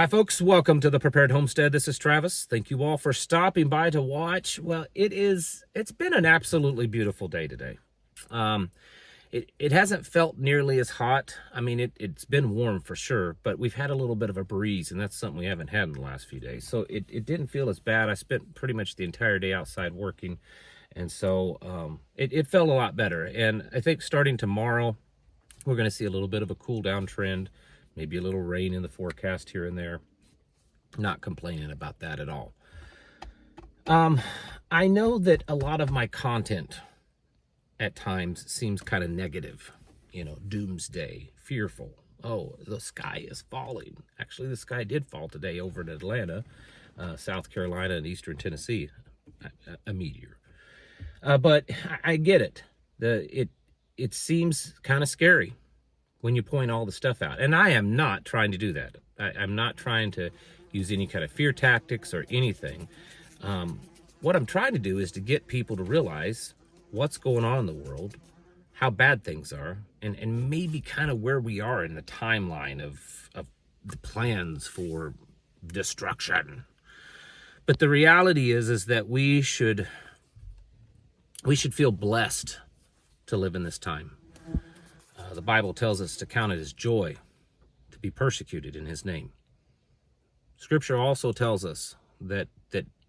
Hi, folks. Welcome to the Prepared Homestead. This is Travis. Thank you all for stopping by to watch. Well, it's been an absolutely beautiful day today. It hasn't felt nearly as hot. I mean, it's been warm for sure, but we've had a little bit of a breeze, and that's something we haven't had in the last few days. So it didn't feel as bad. I spent pretty much the entire day outside working, and so it felt a lot better. And I think starting tomorrow, we're going to see a little bit of a cool down trend. Maybe a little rain in the forecast here and there. Not complaining about that at all. I know that a lot of my content at times seems kind of negative. Doomsday, fearful. Oh, the sky is falling. Actually, the sky did fall today over in Atlanta, South Carolina, and eastern Tennessee. A meteor. But I get it. It seems kind of scary when you point all the stuff out. And I am not trying to do that. I'm not trying to use any kind of fear tactics or anything. What I'm trying to do is to get people to realize what's going on in the world, how bad things are, and maybe kind of where we are in the timeline of the plans for destruction. But the reality is that we should feel blessed to live in this time. The Bible tells us to count it as joy to be persecuted in his name. Scripture also tells us that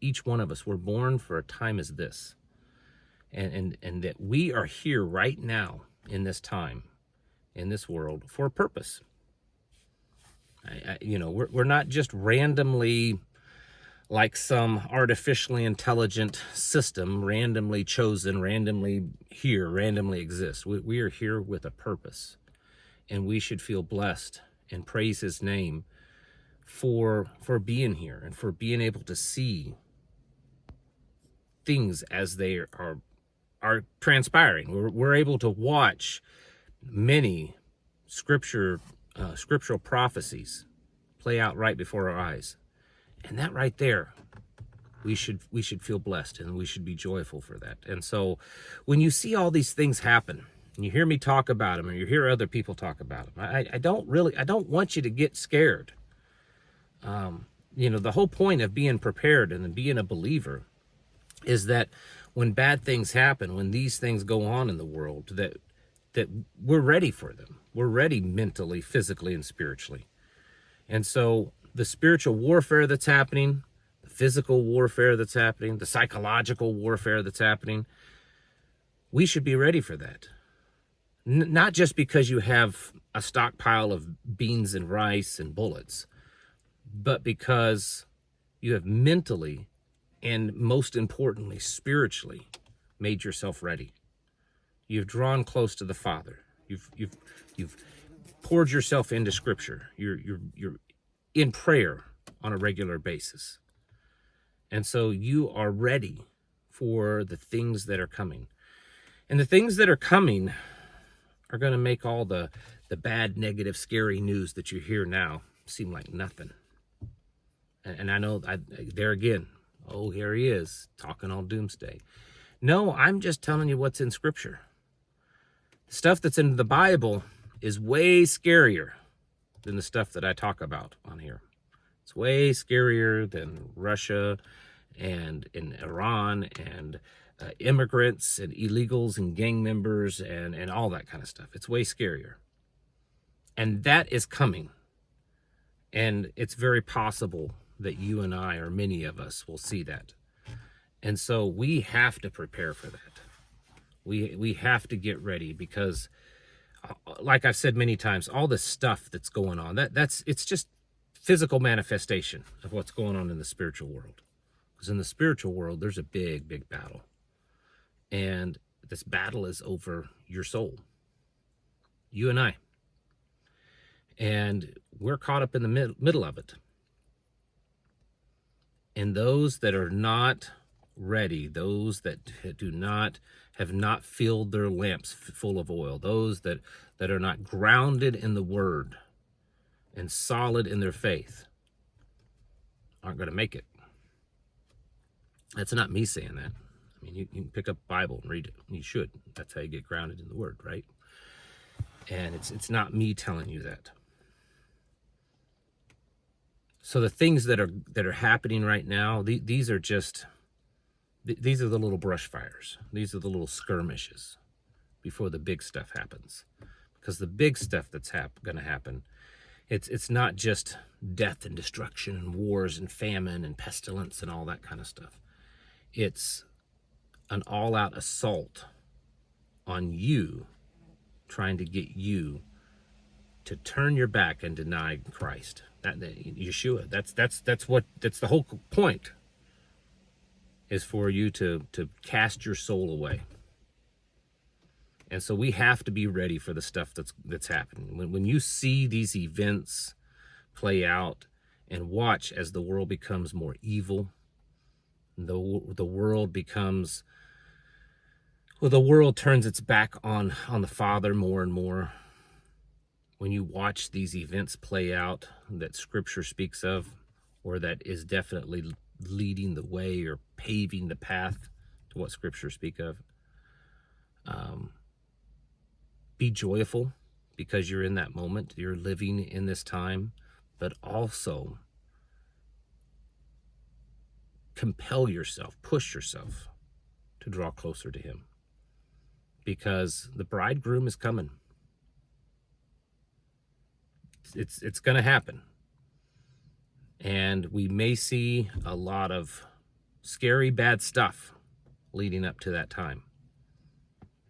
each one of us were born for a time as this, and that we are here right now in this time, in this world, for a purpose. We're not just randomly, like some artificially intelligent system, randomly chosen, randomly here, randomly exist. We are here with a purpose, and we should feel blessed and praise his name for being here and for being able to see things as they are transpiring. We're able to watch many scriptural prophecies play out right before our eyes. And that right there, we should feel blessed, and we should be joyful for that. And so when you see all these things happen, and you hear me talk about them, or you hear other people talk about them, I don't want you to get scared. The whole point of being prepared and being a believer is that when bad things happen, when these things go on in the world, that we're ready for them. We're ready mentally, physically, and spiritually. And so the spiritual warfare that's happening, the physical warfare that's happening, the psychological warfare that's happening, we should be ready for that. Not just because you have a stockpile of beans and rice and bullets, but because you have mentally and, most importantly, spiritually made yourself ready. You've drawn close to the Father. You've poured yourself into Scripture. You're in prayer on a regular basis. And so you are ready for the things that are coming. And the things that are coming are going to make all the bad, negative, scary news that you hear now seem like nothing. And I know, there again, oh, here he is, talking all doomsday. No, I'm just telling you what's in Scripture. The stuff that's in the Bible is way scarier than the stuff that I talk about on here. It's way scarier than Russia and in Iran and immigrants and illegals and gang members and all that kind of stuff. It's way scarier. And that is coming. And it's very possible that you and I, or many of us, will see that. And so we have to prepare for that. We have to get ready because, like I've said many times, all this stuff that's going on, it's just physical manifestation of what's going on in the spiritual world. Because in the spiritual world, there's a big, big battle. And this battle is over your soul. You and I. And we're caught up in the middle of it. And those that are not ready, those that have not filled their lamps full of oil, those that are not grounded in the Word and solid in their faith, aren't going to make it. That's not me saying that. I mean, you can pick up the Bible and read it. You should. That's how you get grounded in the Word, right? And it's not me telling you that. So the things that are happening right now, these are just, these are the little brush fires. These are the little skirmishes before the big stuff happens. Because the big stuff that's going to happen, it's not just death and destruction and wars and famine and pestilence and all that kind of stuff. It's an all-out assault on you, trying to get you to turn your back and deny Christ. That Yeshua. That's the whole point, is for you to cast your soul away. And so we have to be ready for the stuff that's happening. When you see these events play out, and watch as the world becomes more evil, the world becomes, well, the world turns its back on the Father more and more. When you watch these events play out that Scripture speaks of, or that is definitely leading the way or paving the path to what Scripture speak of, be joyful because you're in that moment, you're living in this time, but also compel yourself, push yourself to draw closer to Him, because the bridegroom is coming. It's going to happen. And we may see a lot of scary, bad stuff leading up to that time.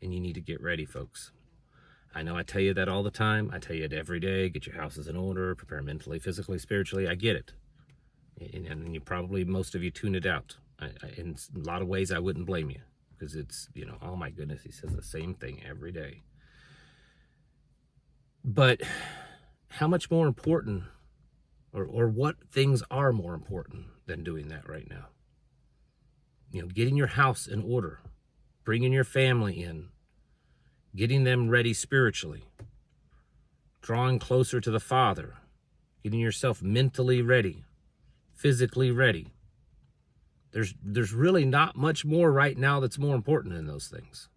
And you need to get ready, folks. I know I tell you that all the time. I tell you it every day. Get your houses in order, prepare mentally, physically, spiritually. I get it. And you probably, most of you tune it out. In a lot of ways, I wouldn't blame you, because it's, oh my goodness, he says the same thing every day. But how much more important, or what things are more important than doing that right now? Getting your house in order, bringing your family in, getting them ready spiritually, drawing closer to the Father, getting yourself mentally ready, physically ready. There's really not much more right now that's more important than those things,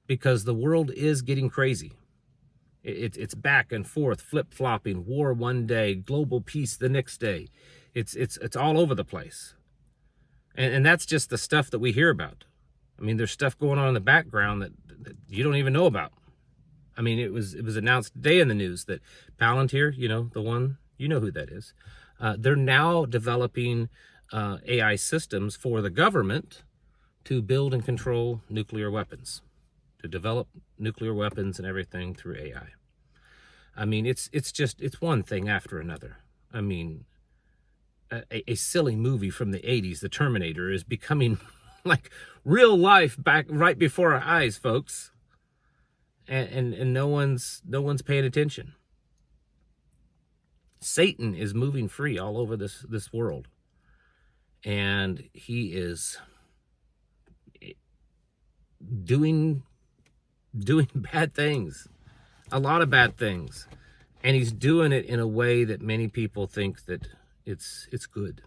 because the world is getting crazy. It's back and forth, flip-flopping, war one day, global peace the next day. It's all over the place. And that's just the stuff that we hear about. I mean, there's stuff going on in the background that you don't even know about. I mean, it was announced today in the news that Palantir, the one, who that is, they're now developing AI systems for the government to build and control nuclear weapons, to develop nuclear weapons and everything through AI. I mean, it's one thing after another. I mean, a silly movie from the 80s, The Terminator, is becoming like real life back right before our eyes, folks. And no one's paying attention. Satan is moving free all over this world. And he is doing bad things, a lot of bad things, and he's doing it in a way that many people think that it's good.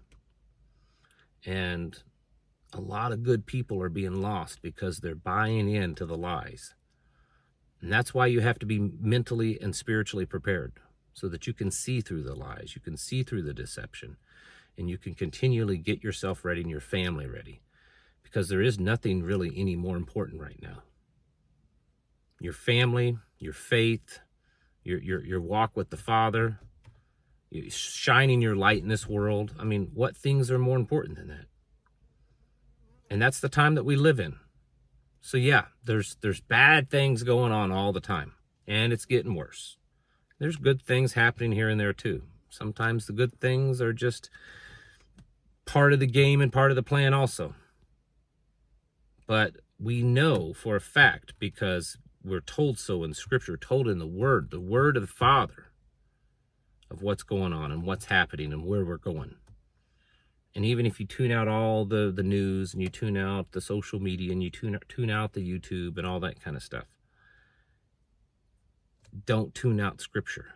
And a lot of good people are being lost because they're buying into the lies. And that's why you have to be mentally and spiritually prepared, so that you can see through the lies, you can see through the deception, and you can continually get yourself ready and your family ready, because there is nothing really any more important right now. Your family, your faith, your walk with the Father, shining your light in this world. I mean, what things are more important than that? And that's the time that we live in. So yeah, there's bad things going on all the time, and it's getting worse. There's good things happening here and there too. Sometimes the good things are just part of the game and part of the plan also. But we know for a fact, because we're told so in Scripture, told in the Word of the Father, of what's going on and what's happening and where we're going. And even if you tune out all the news, and you tune out the social media, and you tune out the YouTube and all that kind of stuff, don't tune out Scripture,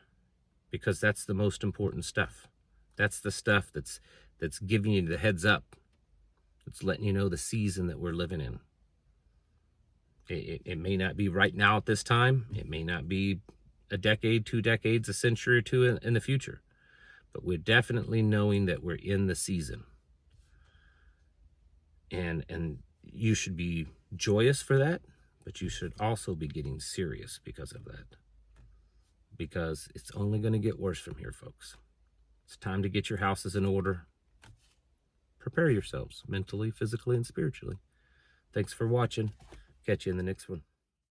because that's the most important stuff. That's the stuff that's giving you the heads up. It's letting you know the season that we're living in. It may not be right now at this time. It may not be a decade, 2 decades, a century or two in the future. but we're definitely knowing that we're in the season. And you should be joyous for that, but you should also be getting serious because of that. Because it's only going to get worse from here, folks. It's time to get your houses in order. Prepare yourselves mentally, physically, and spiritually. Thanks for watching. Catch you in the next one.